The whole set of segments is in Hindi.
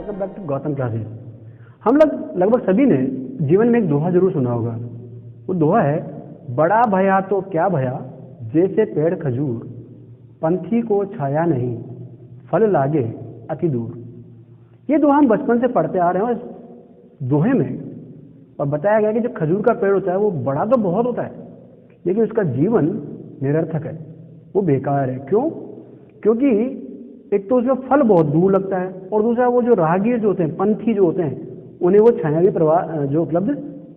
Welcome back to Gautam classes. हम लोग लगभग सभी ने जीवन में एक दोहा जरूर सुना होगा। वो दोहा है, बड़ा भया तो क्या भया, जैसे पेड़ खजूर, पंथी को छाया नहीं, फल लागे अति दूर। ये दोहा हम बचपन से पढ़ते आ रहे हैं और इस दोहे में और बताया गया कि जो खजूर का पेड़ होता है वो बड़ा तो बहुत होता है, लेकिन उसका जीवन निरर्थक है, वो बेकार है। क्यों? क्योंकि एक तो उसमें फल बहुत दूर लगता है और दूसरा वो जो राहगीर जो होते हैं, पंथी जो होते हैं, उन्हें वो छाया भी जो उपलब्ध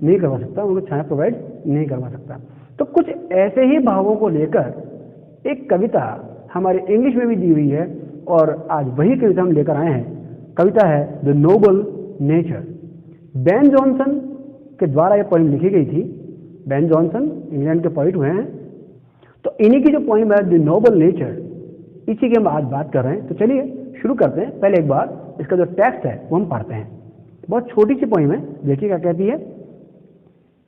नहीं करवा सकता, उनको छाया प्रोवाइड नहीं करवा सकता। तो कुछ ऐसे ही भावों को लेकर एक कविता हमारे इंग्लिश में भी दी हुई है और आज वही कविता हम लेकर आए हैं। कविता है the Nobel nature. Ben Jonson के द्वारा यह पोइम लिखी गई थी। बेन जॉनसन इंग्लैंड के पोइट हुए हैं, तो इन्हीं की जो पोइम है द नोबल नेचर, इसी की हम आज बात कर रहे हैं। तो चलिए शुरू करते हैं। पहले एक बार इसका जो टेक्स्ट है वो हम पढ़ते हैं। बहुत छोटी सी पोइम है, देखिए क्या कहती है।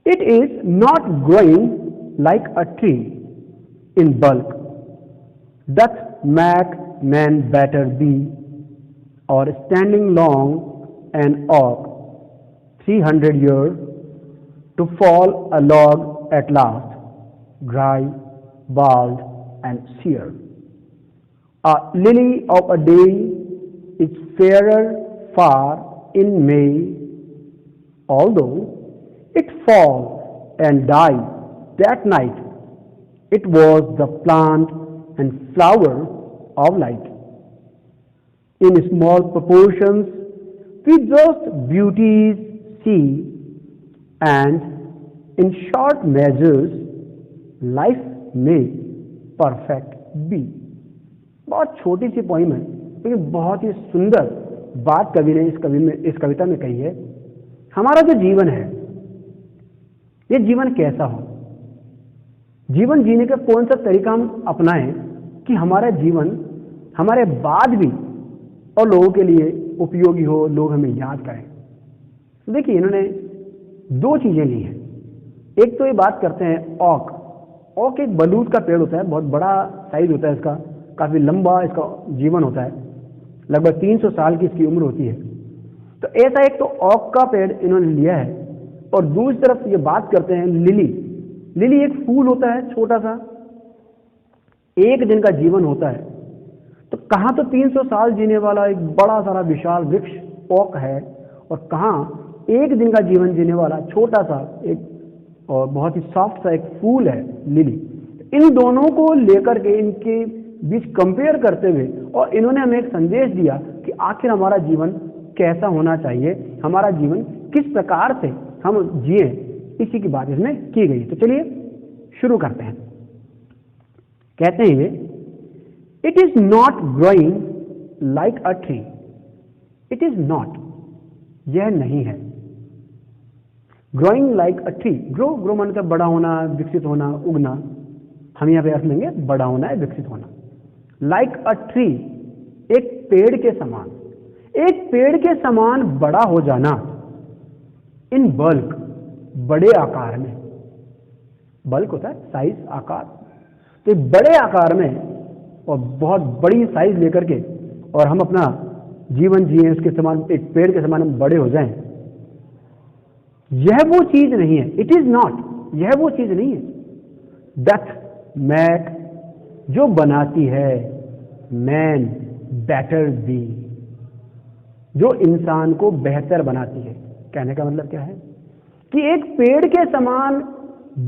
It is not growing like a tree in bulk, doth make man better be, or standing long an oak 300 years to fall a log at last, dry, bald and sere. A lily of a day is fairer far in May, although it fall and die that night. It was the plant and flower of light. In small proportions we just beauties see, and in short measures life may perfect be. बहुत छोटी सी पोइम है, लेकिन बहुत ही सुंदर बात कवि ने इस कविता में कही है। हमारा जो जीवन है, ये जीवन कैसा हो, जीवन जीने का कौन सा तरीका हम अपनाएं कि हमारा जीवन हमारे बाद भी और लोगों के लिए उपयोगी हो, लोग हमें याद करें। देखिए, इन्होंने दो चीजें ली हैं। एक तो ये बात करते हैं ओक। ओक एक बलूत का पेड़ होता है, बहुत बड़ा साइज होता है इसका, काफी लंबा इसका जीवन होता है, लगभग 300 साल की इसकी उम्र होती है। तो ऐसा एक तो ओक का पेड़ इन्होंने लिया है। और दूसरी तरफ ये बात करते हैं लिली। लिली एक फूल होता है छोटा सा, एक दिन का जीवन होता है। तो कहां तो 300 साल जीने वाला एक बड़ा सारा विशाल वृक्ष ओक है, और कहां एक दिन का जीवन जीने वाला छोटा सा एक और बहुत ही सॉफ्ट सा एक फूल है लिली। इन दोनों को लेकर के इनके बीच कंपेयर करते हुए और इन्होंने हमें एक संदेश दिया कि आखिर हमारा जीवन कैसा होना चाहिए, हमारा जीवन किस प्रकार से हम जिए, इसी की बात इसमें की गई। तो चलिए शुरू करते हैं। कहते हैं ये, it is not growing like a tree. It is not, यह नहीं है। Growing like a tree, grow मतलब का बड़ा होना, विकसित होना, उगना। हम यहां पे अर्थ लेंगे बड़ा होना है, विकसित होना। लाइक अ ट्री, एक पेड़ के समान, एक पेड़ के समान बड़ा हो जाना। इन बल्क, बड़े आकार में। बल्क होता है साइज, आकार। तो बड़े आकार में और बहुत बड़ी साइज लेकर के और हम अपना जीवन जिए उसके समान, एक पेड़ के समान हम बड़े हो जाएं, यह वो चीज नहीं है। इट इज नॉट, यह वो चीज नहीं है। डथ मैक, जो बनाती है, मैन बेटर बी, जो इंसान को बेहतर बनाती है। कहने का मतलब क्या है कि एक पेड़ के समान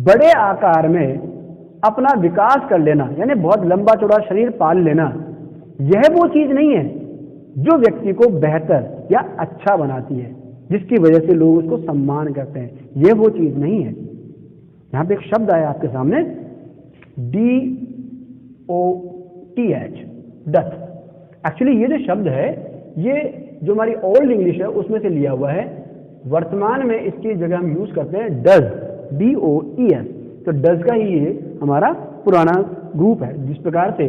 बड़े आकार में अपना विकास कर लेना, यानी बहुत लंबा चौड़ा शरीर पाल लेना, यह वो चीज नहीं है जो व्यक्ति को बेहतर या अच्छा बनाती है, जिसकी वजह से लोग उसको सम्मान करते हैं। यह वो चीज नहीं है। यहां पे एक शब्द आया आपके सामने, DOTH, डथ। एक्चुअली ये जो शब्द है, ये जो हमारी ओल्ड इंग्लिश है उसमें से लिया हुआ है। वर्तमान में इसकी जगह हम यूज करते हैं डज, DOES। तो डज का ही ये हमारा पुराना रूप है। जिस प्रकार से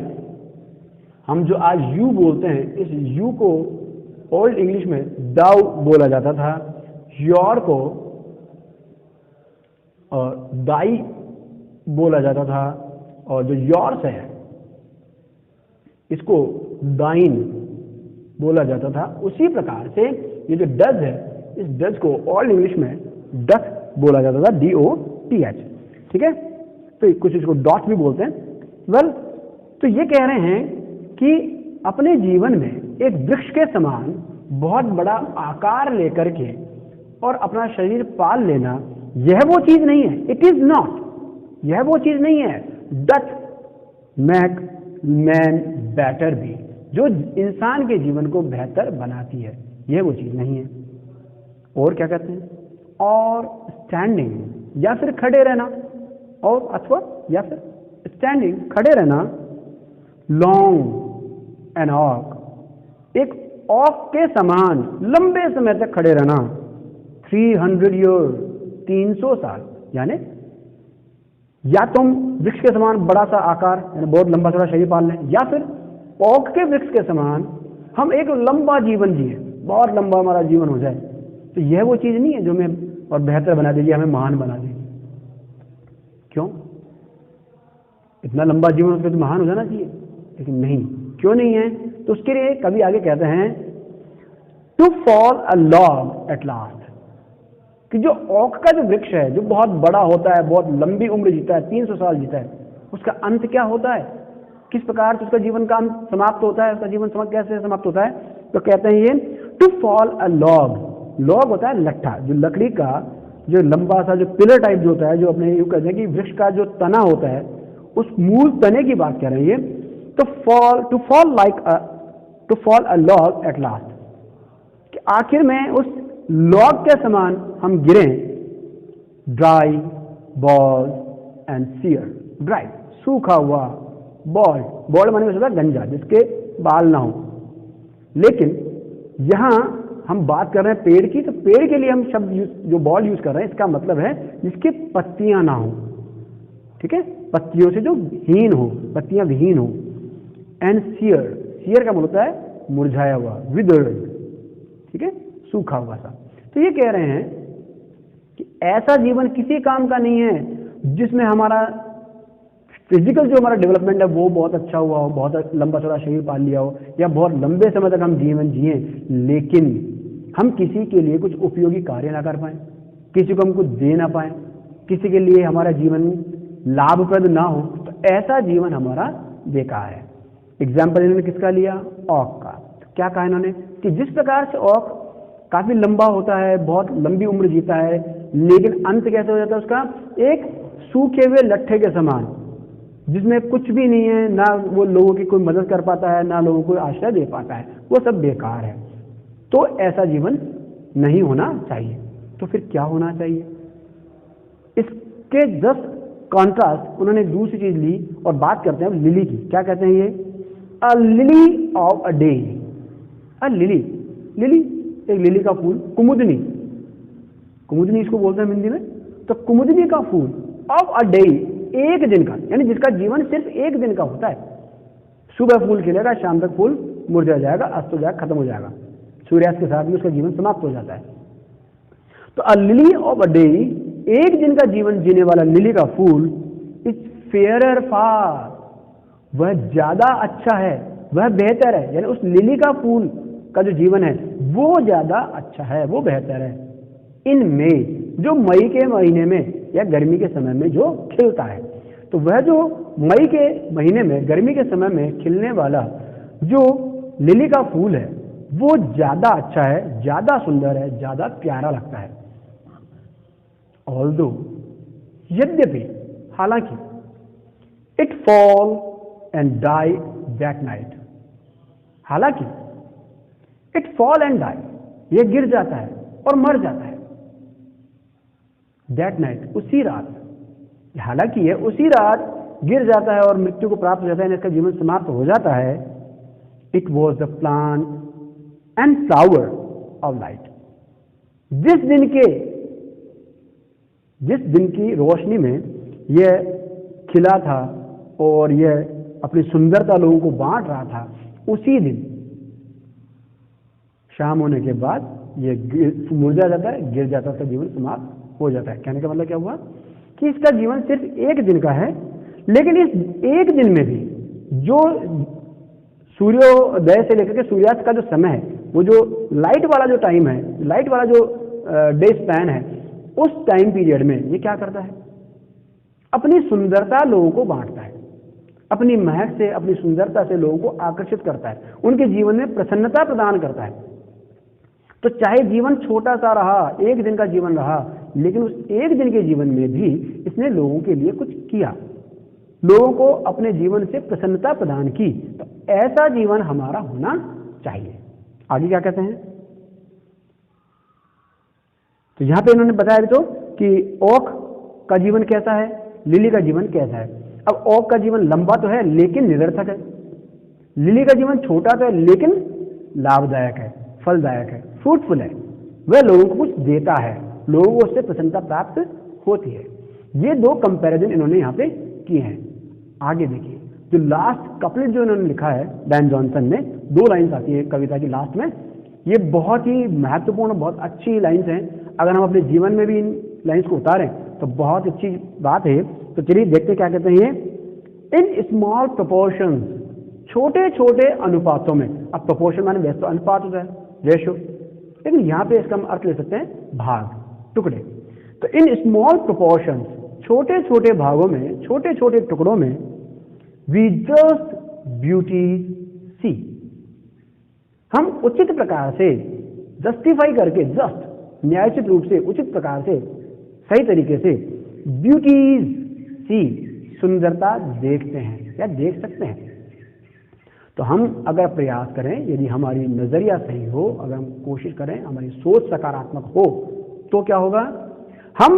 हम जो आज यू बोलते हैं, इस यू को ओल्ड इंग्लिश में दाउ बोला जाता था, योर को और दाई बोला जाता था, और जो योर्स है इसको दाइन बोला जाता था, उसी प्रकार से ये जो डज है, इस डज को ओल्ड इंग्लिश में डथ बोला जाता था, DOTH। ठीक है, तो कुछ इसको डॉट भी बोलते हैं। वेल, तो ये कह रहे हैं कि अपने जीवन में एक वृक्ष के समान बहुत बड़ा आकार लेकर के और अपना शरीर पाल लेना, यह वो चीज नहीं है। इट इज नॉट, यह वो चीज नहीं है। डथ मेक मैन बेटर भी, जो इंसान के जीवन को बेहतर बनाती है, यह वो चीज नहीं है। और क्या कहते हैं, और स्टैंडिंग या फिर खड़े रहना, और अथवा या फिर स्टैंडिंग खड़े रहना, लॉन्ग एन ऑक, एक ऑक के समान लंबे समय तक खड़े रहना, 300 ईयर, 300 साल। यानी या तुम वृक्ष के समान बड़ा सा आकार यानी बहुत लंबा चौड़ा शरीर पाल लें, या फिर ऑक के वृक्ष के समान हम एक लंबा जीवन जिए, बहुत लंबा हमारा जीवन हो जाए। तो यह वो चीज नहीं है जो हमें और बेहतर बना देगी, हमें महान बना देगी। क्यों? इतना लंबा जीवन उसके तो महान हो जाना चाहिए, लेकिन नहीं। क्यों नहीं है? तो उसके लिए कभी आगे कहते हैं to fall a log at last, कि जो ओक का जो वृक्ष है, जो बहुत बड़ा होता है, बहुत लंबी उम्र जीता है, 300 साल जीता है, उसका अंत क्या होता है, किस प्रकार से उसका जीवन का अंत समाप्त होता है, उसका जीवन कैसे समाप्त होता है? तो कहते हैं ये to fall a log, log होता है लट्ठा, जो लकड़ी का जो लंबा सा जो पिलर टाइप जो होता है, जो अपने यूं कहते हैं कि वृक्ष का जो तना होता है, उस मूल तने की बात कर रही है। तो to fall a log at last, कि आखिर में उस लॉग के समान हम गिरें, dry bald and sere, dry सूखा हुआ, बॉल, बॉल माने होता है गंजा, जिसके बाल ना हो। लेकिन यहां हम बात कर रहे हैं पेड़ की, तो पेड़ के लिए हम शब्द जो बॉल यूज कर रहे हैं, इसका मतलब है जिसके पत्तियां ना हो। ठीक है, पत्तियों से जो हीन हो, पत्तियां विहीन हो। एंड सीयर, सीयर का मतलब होता है मुरझाया हुआ, विदर्ड। ठीक है, सूखा हुआ सा। तो ये कह रहे हैं कि ऐसा जीवन किसी काम का नहीं है जिसमें हमारा फिजिकल जो हमारा डेवलपमेंट है वो बहुत अच्छा हुआ हो, बहुत लंबा चौड़ा शरीर पाल लिया हो, या बहुत लंबे समय तक हम जीवन जिए, लेकिन हम किसी के लिए कुछ उपयोगी कार्य ना कर पाए, किसी को हम कुछ दे ना पाए, किसी के लिए हमारा जीवन लाभप्रद ना हो, तो ऐसा जीवन हमारा बेकार है। एग्जाम्पल इन्होंने किसका लिया? ऑक का। तो क्या कहा इन्होंने कि जिस प्रकार से ऑक काफी लंबा होता है, बहुत लंबी उम्र जीता है, लेकिन अंत कैसे हो जाता है उसका? एक सूखे हुए लट्ठे के समान, जिसमें कुछ भी नहीं है, ना वो लोगों की कोई मदद कर पाता है, ना लोगों को आश्रय दे पाता है, वो सब बेकार है। तो ऐसा जीवन नहीं होना चाहिए। तो फिर क्या होना चाहिए? इसके जस्ट कॉन्ट्रास्ट उन्होंने दूसरी चीज ली और बात करते हैं लिली की। क्या कहते हैं ये? A lily of a day. A lily, lily एक लिली का फूल, कुमुदनी, कुमुदनी इसको बोलते हैं हिंदी में। तो कुमुदनी का फूल ऑफ अ डे, एक दिन का, यानी जिसका जीवन सिर्फ एक दिन का होता है। सुबह फूल खिलेगा, शाम तक फूल मुरझा जाएगा, अस्त हो जाएगा, खत्म हो जाएगा, सूर्यास्त के साथ में उसका जीवन समाप्त हो जाता है। तो अ लिली ऑफ अ डे, एक दिन का जीवन जीने वाला लिली का फूल, इज फेयरर फार, वह ज्यादा अच्छा है, वह बेहतर है। यानी उस लिली का फूल का जो जीवन है वो ज्यादा अच्छा है, वो बेहतर है। इन मई, जो मई के महीने में या गर्मी के समय में जो खिलता है, तो वह जो मई के महीने में गर्मी के समय में खिलने वाला जो लिली का फूल है वो ज्यादा अच्छा है, ज्यादा सुंदर है, ज्यादा प्यारा लगता है। ऑल्दो, यद्यपि, हालांकि, it fall and die that night, हालांकि इट फॉल एंड डाई, यह गिर जाता है और मर जाता है। दैट नाइट, उसी रात, हालांकि यह उसी रात गिर जाता है और मृत्यु को प्राप्त हो जाता है, इसका जीवन समाप्त हो जाता है। It was the plant and flower of light, जिस दिन की रोशनी में यह खिला था और यह अपनी सुंदरता लोगों को बांट रहा था, उसी दिन शाम होने के बाद यह मुरझा जाता है, गिर जाता है, उसका जीवन समाप्त हो जाता है। कहने का मतलब क्या हुआ कि इसका जीवन सिर्फ एक दिन का है, लेकिन इस एक दिन में भी जो सूर्योदय से लेकर के सूर्यास्त का जो समय है, वो जो लाइट वाला जो टाइम है, लाइट वाला जो डे स्पैन है, उस टाइम पीरियड में ये क्या करता है, अपनी सुंदरता लोगों को बांटता है, अपनी महक से, अपनी सुंदरता से लोगों को आकर्षित करता है, उनके जीवन में प्रसन्नता प्रदान करता है। तो चाहे जीवन छोटा सा रहा, एक दिन का जीवन रहा, लेकिन उस एक दिन के जीवन में भी इसने लोगों के लिए कुछ किया, लोगों को अपने जीवन से प्रसन्नता प्रदान की। तो ऐसा जीवन हमारा होना चाहिए। आगे क्या कहते हैं, तो यहां पे इन्होंने बताया भी तो कि ओक का जीवन कैसा है, लिली का जीवन कैसा है। अब ओक का जीवन लंबा तो है लेकिन निरर्थक है, लिली का जीवन छोटा तो है लेकिन लाभदायक है, फलदायक है, फ्रूटफुल है, वह लोगों को कुछ देता है, लोगों को उससे प्रसन्नता प्राप्त होती है। ये दो कंपैरिजन इन्होंने यहाँ पे किए हैं। आगे देखिए, जो लास्ट कपलेट जो इन्होंने लिखा है बैन जॉनसन ने, 2 लाइन्स आती है कविता की लास्ट में, ये बहुत ही महत्वपूर्ण, बहुत अच्छी लाइन्स हैं। अगर हम अपने जीवन में भी इन लाइन्स को उतारें तो बहुत अच्छी बात है। तो चलिए देखते हैं क्या कहते हैं ये। इन स्मॉल प्रोपोर्शंस, छोटे छोटे अनुपातों में। अब प्रोपोर्शन माने वैसे तो अनुपात होता है, रेशो, लेकिन यहाँ पे इसका हम अर्थ ले सकते हैं भाग, टुकड़े। तो इन स्मॉल प्रोपोर्शंस, छोटे छोटे भागों में, छोटे छोटे टुकड़ों में, वी जस्ट ब्यूटी सी, हम उचित प्रकार से जस्टिफाई करके, जस्ट न्यायोचित रूप से, उचित प्रकार से, सही तरीके से ब्यूटीज सी, सुंदरता देखते हैं या देख सकते हैं। तो हम अगर प्रयास करें, यदि हमारी नजरिया सही हो, अगर हम कोशिश करें, हमारी सोच सकारात्मक हो, तो क्या होगा, हम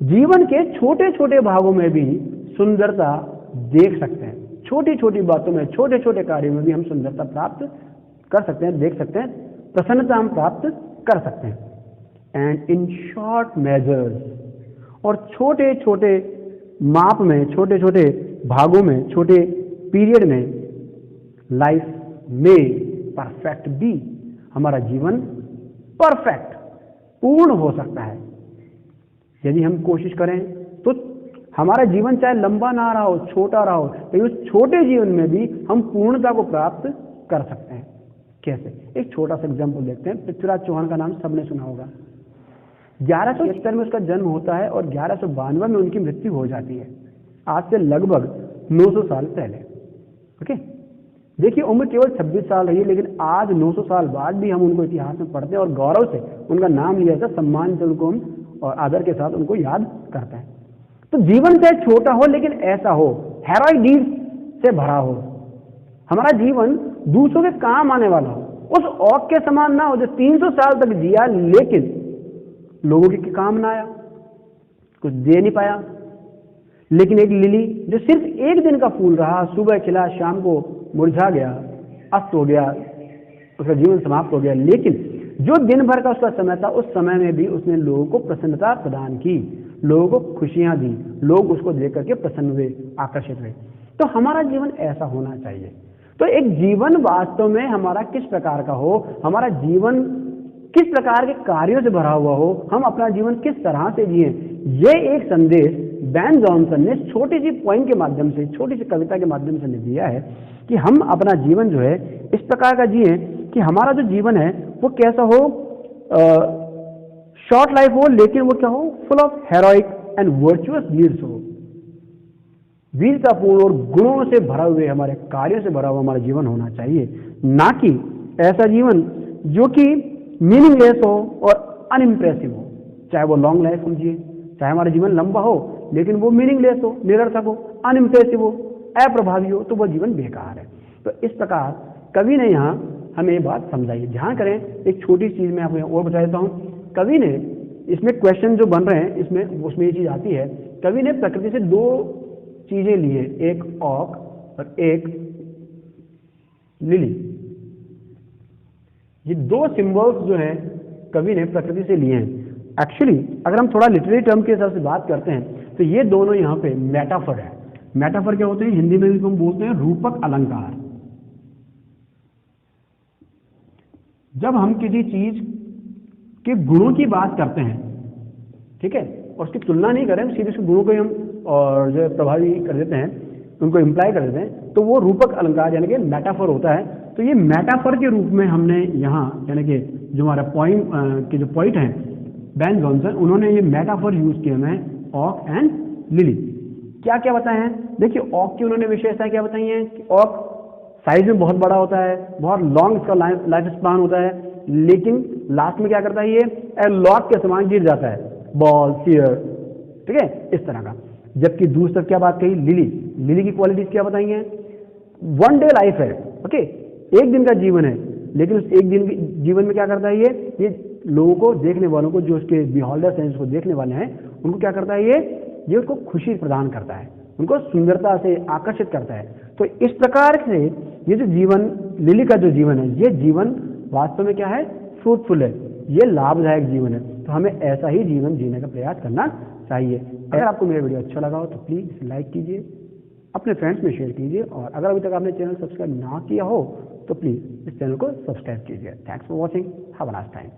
जीवन के छोटे छोटे भागों में भी सुंदरता देख सकते हैं। छोटी छोटी बातों में, छोटे छोटे कार्यों में भी हम सुंदरता प्राप्त कर सकते हैं, देख सकते हैं, प्रसन्नता हम प्राप्त कर सकते हैं। एंड इन शॉर्ट मेजर्स, और छोटे छोटे माप में, छोटे छोटे भागों में, छोटे पीरियड में, लाइफ में परफेक्ट बी, हमारा जीवन परफेक्ट, पूर्ण हो सकता है। यदि हम कोशिश करें तो हमारा जीवन चाहे लंबा ना रहा हो, छोटा रहा हो, लेकिन उस छोटे जीवन में भी हम पूर्णता को प्राप्त कर सकते हैं। कैसे? एक छोटा सा एग्जाम्पल देखते हैं। पृथ्वीराज चौहान का नाम सबने सुना होगा। 1170 में उसका जन्म होता है और 1192 में उनकी मृत्यु हो जाती है, आज से लगभग 900 साल पहले। ओके, देखिए उम्र केवल 26 साल रही है, लेकिन आज 900 साल बाद भी हम उनको इतिहास में पढ़ते हैं और गौरव से उनका नाम लिया जाता है, सम्मान से उनको हम और आदर के साथ उनको याद करते हैं। तो जीवन चाहे छोटा हो लेकिन ऐसा हो, हेरोइक डीड्स से भरा हो, हमारा जीवन दूसरों के काम आने वाला हो, उस औक के समान ना हो जो 300 साल तक जिया लेकिन लोगों के काम ना आया, कुछ दे नहीं पाया। लेकिन एक लिली जो सिर्फ एक दिन का फूल रहा, सुबह खिला, शाम को मुरझा गया, अस्त हो गया, उसका जीवन समाप्त हो गया, लेकिन जो दिन भर का उसका समय था, उस समय में भी उसने लोगों को प्रसन्नता प्रदान की, लोगों को खुशियां दी, लोग उसको देख करके प्रसन्न हुए, आकर्षित हुए। तो हमारा जीवन ऐसा होना चाहिए। तो एक जीवन वास्तव में हमारा किस प्रकार का हो, हमारा जीवन किस प्रकार के कार्यों से भरा हुआ हो, हम अपना जीवन किस तरह से जिए, ये एक संदेश बैन जॉनसन ने छोटी सी पॉइंट के माध्यम से, छोटी सी कविता के माध्यम से दिया है कि हम अपना जीवन जो है इस प्रकार का जिए कि हमारा जो जीवन है वो कैसा हो, शॉर्ट लाइफ हो, लेकिन वो क्या हो, full of heroic and virtuous deeds हो, वीरतापूर्ण और गुणों से भरा हुए, हमारे कार्यों से भरा हुआ हमारा जीवन होना चाहिए, ना कि ऐसा जीवन जो कि मीनिंगलेस हो और अनइम्प्रेसिव हो। चाहे वो लॉन्ग लाइफ हम जिए, चाहे हमारा जीवन लंबा हो लेकिन वो मीनिंगलेस हो, निरर्थक हो, अनइम्प्रेसिव हो, अप्रभावी हो, तो वो जीवन बेकार है। तो इस प्रकार कवि ने यहाँ हमें ये बात समझाई। ध्यान करें, एक छोटी चीज मैं आपको और बता देता हूँ। कवि ने इसमें क्वेश्चन जो बन रहे हैं इसमें, उसमें ये चीज आती है, कवि ने प्रकृति से 2 चीजें ली है, एक ऑक और एक लिली। ये 2 सिंबल्स जो हैं कवि ने प्रकृति से लिए हैं। एक्चुअली अगर हम थोड़ा लिटरेरी टर्म के हिसाब से बात करते हैं तो ये दोनों यहाँ पे मेटाफर है। मेटाफर क्या होते हैं, हिंदी में भी हम बोलते हैं रूपक अलंकार। जब हम किसी चीज के गुणों की बात करते हैं, ठीक है, और उसकी तुलना नहीं करें, सीधे उसके गुणों को हम और जो प्रभावी कर देते हैं, उनको इम्प्लाई कर देते हैं, तो वो रूपक अलंकार यानी कि मेटाफर होता है। तो ये मेटाफर के रूप में हमने यहाँ यानी कि जो हमारा पोइम के जो पोइट हैं बेन जॉनसन, उन्होंने ये मेटाफर यूज किए हैं ऑक एंड लिली। क्या क्या बताए हैं? देखिए ऑक की उन्होंने विशेषताएं क्या बताई हैं कि ऑक साइज में बहुत बड़ा होता है, बहुत लॉन्ग इसका लाइफ स्पान होता है, लेकिन लास्ट में क्या करता है, ये लॉक के समान गिर जाता है, बॉल सियर, ठीक है, इस तरह का। जबकि दूसरी तरफ क्या बात कही, लिली, लिली की क्वालिटीज क्या बताई हैं? वन डे लाइफ है, ओके, एक दिन का जीवन है, लेकिन उस एक दिन के जीवन में क्या करता है ये लोगों को, देखने वालों को, जो उसके बिहोल्डर्स हैं, जिसको देखने वाले हैं, उनको क्या करता है ये उसको खुशी प्रदान करता है, उनको सुंदरता से आकर्षित करता है। तो इस प्रकार से ये जो जीवन, लिली का जो जीवन है, ये जीवन वास्तव में क्या है, फ्रूटफुल है, ये लाभदायक जीवन है। तो हमें ऐसा ही जीवन जीने का प्रयास करना चाहिए। अगर आपको मेरा वीडियो अच्छा लगा हो तो प्लीज़ इसे लाइक कीजिए, अपने फ्रेंड्स में शेयर कीजिए, और अगर अभी तक आपने चैनल सब्सक्राइब ना किया हो तो प्लीज़ इस चैनल को सब्सक्राइब कीजिए। Thanks for watching, have a nice time.